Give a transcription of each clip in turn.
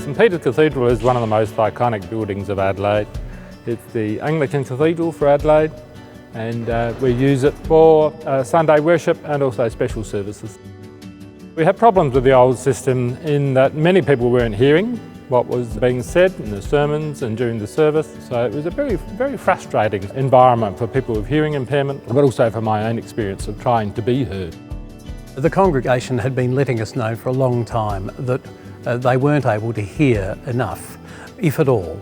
St Peter's Cathedral is one of the most iconic buildings of Adelaide. It's the Anglican Cathedral for Adelaide, and we use it for Sunday worship and also special services. We had problems with the old system in that many people weren't hearing what was being said in the sermons and during the service, so it was a very frustrating environment for people with hearing impairment, but also for my own experience of trying to be heard. The congregation had been letting us know for a long time that they weren't able to hear enough, if at all.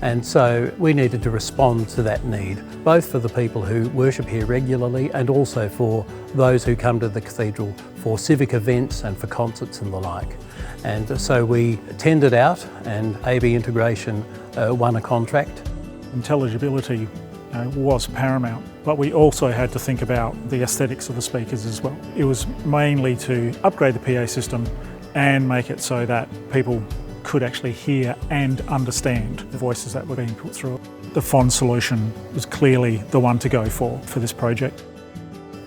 And so we needed to respond to that need, both for the people who worship here regularly and also for those who come to the cathedral for civic events and for concerts and the like. And so we tendered out, and AV Integration won a contract. Intelligibility was paramount, but we also had to think about the aesthetics of the speakers as well. It was mainly to upgrade the PA system and make it so that people could actually hear and understand the voices that were being put through it. The Fohhn solution was clearly the one to go for this project.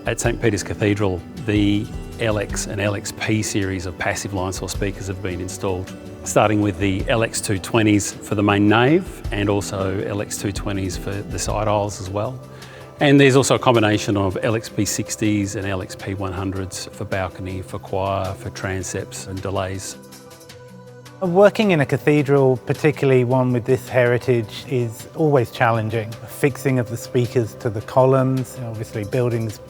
At St Peter's Cathedral, the LX and LXP series of passive line source speakers have been installed, starting with the LX220s for the main nave and also LX220s for the side aisles as well. And there's also a combination of LXP60s and LXP100s for balcony, for choir, for transepts and delays. Working in a cathedral, particularly one with this heritage, is always challenging. Fixing of the speakers to the columns, obviously buildings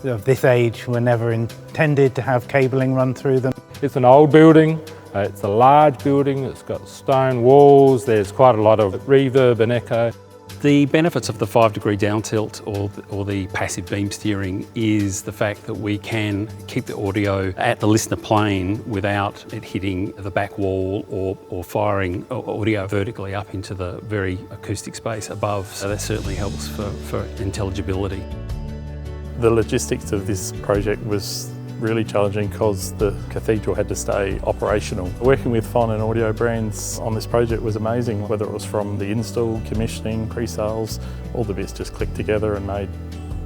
of this age were never intended to have cabling run through them. It's an old building, it's a large building, it's got stone walls, there's quite a lot of reverb and echo. The benefits of the 5-degree down tilt or the passive beam steering is the fact that we can keep the audio at the listener plane without it hitting the back wall or firing audio vertically up into the very acoustic space above. So that certainly helps for intelligibility. The logistics of this project was really challenging because the cathedral had to stay operational. Working with Fohhn and Audio Brands on this project was amazing, whether it was from the install, commissioning, pre-sales, all the bits just clicked together and made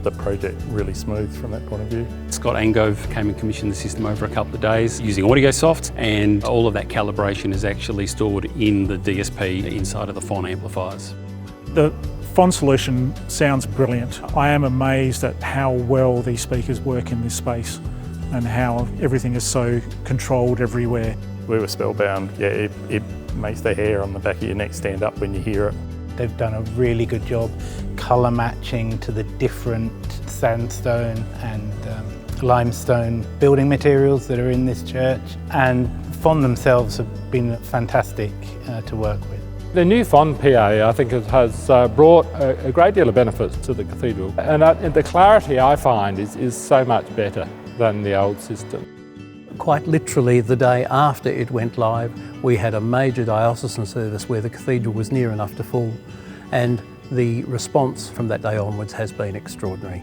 the project really smooth from that point of view. Scott Angove came and commissioned the system over a couple of days using AudioSoft, and all of that calibration is actually stored in the DSP inside of the Fohhn amplifiers. The Fohhn solution sounds brilliant. I am amazed at how well these speakers work in this space and how everything is so controlled everywhere. We were spellbound. Yeah, it makes the hair on the back of your neck stand up when you hear it. They've done a really good job colour matching to the different sandstone and limestone building materials that are in this church, and Fohhn themselves have been fantastic to work with. The new Fohhn PA, I think, has brought a great deal of benefits to the cathedral, and the clarity I find is so much better than the old system. Quite literally, the day after it went live, we had a major diocesan service where the cathedral was near enough to full, and the response from that day onwards has been extraordinary.